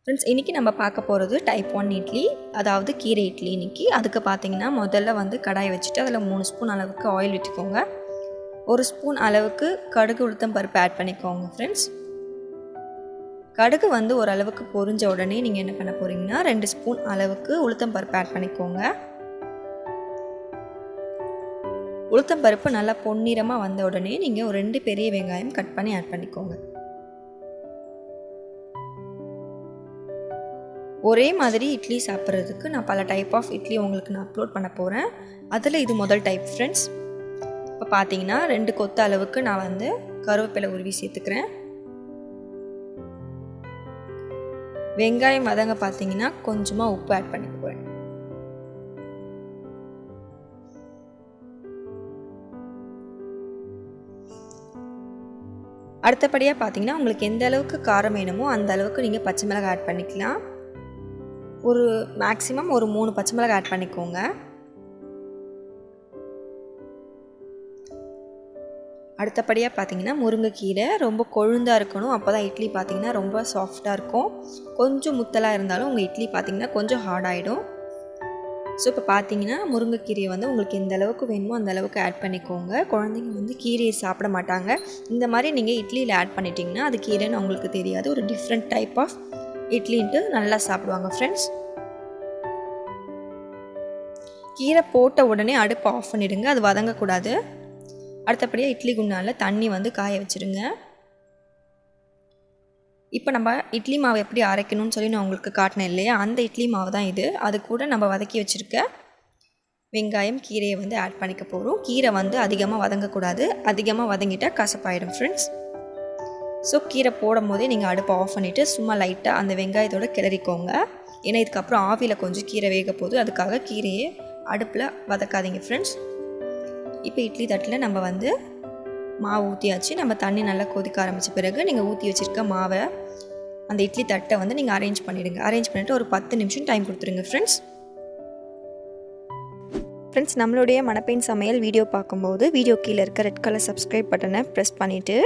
Friends இன்றைக்கி நம்ம பார்க்க போகிறது டைப் 1 இட்லி, அதாவது கீரை இட்லி. இன்றைக்கி அதுக்கு பார்த்திங்கன்னா முதல்ல வந்து கடாயை வச்சுட்டு அதில் 3 ஸ்பூன் அளவுக்கு ஆயில் விட்டுக்கோங்க. 1 ஸ்பூன் அளவுக்கு கடுகு உளுத்தம் பருப்பு ஆட் பண்ணிக்கோங்க. ஃப்ரெண்ட்ஸ் கடுகு வந்து ஓரளவுக்கு பொரிஞ்ச உடனே நீங்கள் என்ன பண்ண போகிறீங்கன்னா 2 ஸ்பூன் அளவுக்கு உளுத்தம் பருப்பு ஆட் பண்ணிக்கோங்க. உளுத்தம் பருப்பு நல்லா பொன்னிறமாக வந்த உடனே நீங்கள் ஒரு 2 பெரிய வெங்காயம் கட் பண்ணி ஆட் பண்ணிக்கோங்க. ஒரே மாதிரி இட்லி சாப்பிட்றதுக்கு நான் பல டைப் ஆஃப் இட்லி உங்களுக்கு நான் அப்லோட் பண்ண போகிறேன். அதில் இது முதல் டைப் ஃப்ரெண்ட்ஸ். இப்போ பார்த்தீங்கன்னா 2 கொத்து அளவுக்கு நான் வந்து கருவேப்பிலை உருவி சேர்த்துக்கிறேன். வெங்காயம் வதங்க பார்த்தீங்கன்னா கொஞ்சமாக உப்பு ஆட் பண்ணி போகிறேன். அடுத்தபடியாக பார்த்தீங்கன்னா உங்களுக்கு எந்த அளவுக்கு காரம் வேணுமோ அந்த அளவுக்கு நீங்கள் பச்சை மிளகாய் ஆட் பண்ணிக்கலாம். ஒரு மேக்ஸிமம் ஒரு 3 பச்சை மிளகாய் ஆட் பண்ணிக்கோங்க. அடுத்தபடியாக பார்த்தீங்கன்னா முருங்கைக்கீரை ரொம்ப கொழுந்தாக இருக்கணும், அப்போ தான் இட்லி பார்த்தீங்கன்னா ரொம்ப சாஃப்டாக இருக்கும். கொஞ்சம் முத்தலாக இருந்தாலும் உங்கள் இட்லி பார்த்தீங்கன்னா கொஞ்சம் ஹார்ட் ஆகிடும். ஸோ இப்போ பார்த்தீங்கன்னா முருங்கைக்கீரையை வந்து உங்களுக்கு எந்த அளவுக்கு வேணுமோ அந்த அளவுக்கு ஆட் பண்ணிக்கோங்க. குழந்தைங்க வந்து கீரையை சாப்பிட மாட்டாங்க. இந்த மாதிரி நீங்கள் இட்லியில் ஆட் பண்ணிட்டீங்கன்னா அது கீரைன்னு அவங்களுக்கு தெரியாது. ஒரு டிஃப்ரெண்ட் டைப் ஆஃப் இட்லின்ட்டு நல்லா சாப்பிடுவாங்க ஃப்ரெண்ட்ஸ். கீரை போட்ட உடனே அடுப்பு ஆஃப் பண்ணிவிடுங்க, அது வதங்கக்கூடாது. அடுத்தபடியாக இட்லி குண்டானில் தண்ணி வந்து காய வச்சுருங்க. இப்போ நம்ம இட்லி மாவு எப்படி அரைக்கணும்னு சொல்லி நான் உங்களுக்கு காட்டினேன் இல்லையா, அந்த இட்லி மாவு தான் இது. அது கூட நம்ம வதக்கி வச்சுருக்க வெங்காயம் கீரையை வந்து ஆட் பண்ணிக்க போகிறோம். கீரை வந்து அதிகமாக வதங்கக்கூடாது, அதிகமாக வதங்கிட்டால் கசப்பாயிடும் ஃப்ரெண்ட்ஸ். ஸோ கீரை போடும் போதே நீங்கள் அடுப்பை ஆஃப் பண்ணிவிட்டு சும்மா லைட்டாக அந்த வெங்காயத்தோடு கிளறிக்கோங்க. ஏன்னா இதுக்கப்புறம் ஆவியில் கொஞ்சம் கீரை வேக போகுது, அதுக்காக கீரையை அடுப்பில் வதக்காதீங்க ஃப்ரெண்ட்ஸ். இப்போ இட்லி தட்டில் நம்ம வந்து மாவு ஊற்றியாச்சு. நம்ம தண்ணி நல்லா கொதிக்க ஆரம்பித்த பிறகு நீங்கள் ஊற்றி வச்சுருக்க மாவை அந்த இட்லி தட்டை வந்து நீங்கள் அரேஞ்ச் பண்ணிவிடுங்க. அரேஞ்ச் பண்ணிவிட்டு ஒரு 10 நிமிஷம் டைம் கொடுத்துருங்க ஃப்ரெண்ட்ஸ். ஃப்ரெண்ட்ஸ் நம்மளுடைய மணப்பெண் சமையல் வீடியோ பார்க்கும்போது வீடியோ கீழே இருக்க ரெட் கலர் சப்ஸ்கிரைப் பட்டனை ப்ரெஸ் பண்ணிவிட்டு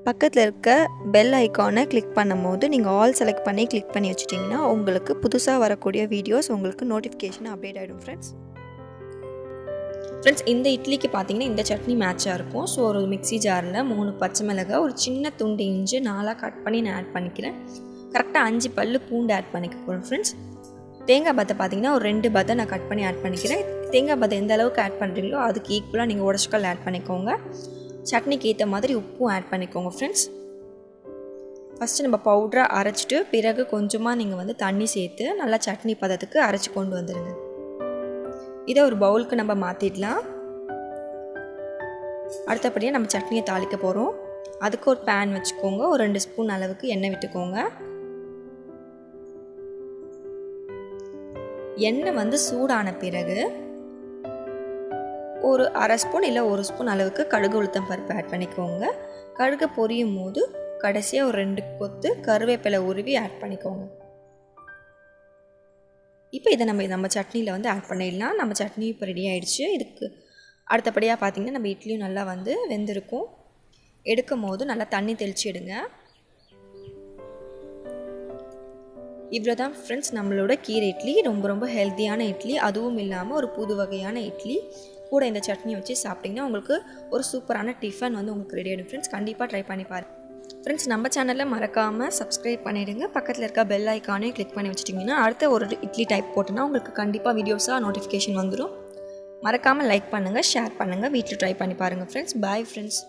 பக்கத்தில் இருக்க பெல் ஐக்கானை கிளிக் பண்ணும்போது நீங்கள் ஆல் செலக்ட் பண்ணி கிளிக் பண்ணி வச்சுட்டிங்கன்னா உங்களுக்கு புதுசாக வரக்கூடிய வீடியோஸ் உங்களுக்கு நோட்டிஃபிகேஷன் அப்டேட் ஆகிடும் ஃப்ரெண்ட்ஸ். ஃப்ரெண்ட்ஸ் இந்த இட்லிக்கு பார்த்தீங்கன்னா இந்த சட்னி மேட்சாக இருக்கும். ஸோ ஒரு மிக்ஸி ஜாரில் 3 பச்சை மிளகாய், ஒரு சின்ன துண்டு இஞ்சி 4 கட் பண்ணி நான் ஆட் பண்ணிக்கிறேன். கரெக்டாக 5 பல்லு பூண்டு ஆட் பண்ணிக்க போகிறேன் ஃப்ரெண்ட்ஸ். தேங்காய் பத்தை பார்த்தீங்கன்னா ஒரு 2 பத்தை நான் கட் பண்ணி ஆட் பண்ணிக்கிறேன். தேங்காய் பத்தை எந்த அளவுக்கு ஆட் பண்ணுறீங்களோ அதுக்கு ஈக்குவலாக நீங்கள் உடச்சிக்கல் ஆட் பண்ணிக்கோங்க. சட்னிக்கு ஏற்ற மாதிரி உப்பும் ஆட் பண்ணிக்கோங்க ஃப்ரெண்ட்ஸ். ஃபஸ்ட்டு நம்ம பவுடராக அரைச்சிட்டு பிறகு கொஞ்சமாக நீங்கள் வந்து தண்ணி சேர்த்து நல்லா சட்னி பதத்துக்கு அரைச்சி கொண்டு வந்துடுங்க. இதை ஒரு பவுலுக்கு நம்ம மாற்றிடலாம். அடுத்தபடியாக நம்ம சட்னியை தாளிக்க போகிறோம். அதுக்கு ஒரு பேன் வச்சுக்கோங்க. ஒரு 2 ஸ்பூன் அளவுக்கு எண்ணெய் விட்டுக்கோங்க. எண்ணெய் வந்து சூடான பிறகு ஒரு அரை ஸ்பூன் இல்லை 1 ஸ்பூன் அளவுக்கு கடுகு உளுத்தம் பருப்பு ஆட் பண்ணிக்கோங்க. கடுகு பொரியும் போது கடைசியாக ஒரு 2 கொத்து கருவேப்பிலை உருவி ஆட் பண்ணிக்கோங்க. இப்போ இதை நம்ம சட்னியில் வந்து ஆட் பண்ணிடலாம். நம்ம சட்னி இப்போ ரெடி ஆகிடுச்சு. இதுக்கு அடுத்தபடியாக பார்த்திங்கன்னா நம்ம இட்லியும் நல்லா வந்து வெந்திருக்கும். எடுக்கும் போது நல்லா தண்ணி தெளித்து எடுங்க. இவ்வளோ தான் ஃப்ரெண்ட்ஸ் நம்மளோட கீரை இட்லி. ரொம்ப ரொம்ப ஹெல்த்தியான இட்லி, அதுவும் இல்லாமல் ஒரு புது வகையான இட்லி. கூட இந்த சட்னி வச்சு சாப்பிட்டிங்கன்னா உங்களுக்கு ஒரு சூப்பரான டிஃபன் வந்து உங்களுக்கு ரெடி ஆகிடும் ஃப்ரெண்ட்ஸ். கண்டிப்பாக ட்ரை பண்ணி பாருங்கள் ஃப்ரெண்ட்ஸ். நம்ம சேனலில் மறக்காமல் சப்ஸ்கிரைப் பண்ணிவிடுங்க. பக்கத்தில் இருக்க பெல் ஐக்கானையும் கிளிக் பண்ணி வச்சுட்டிங்கன்னா அடுத்த ஒரு இட்லி டைப் போட்டோன்னா உங்களுக்கு கண்டிப்பாக வீடியோஸாக நோட்டிஃபிகேஷன் வந்துடும். மறக்காமல் லைக் பண்ணுங்கள், ஷேர் பண்ணுங்கள், வீட்டில் ட்ரை பண்ணி பாருங்கள் ஃப்ரெண்ட்ஸ். Bye friends.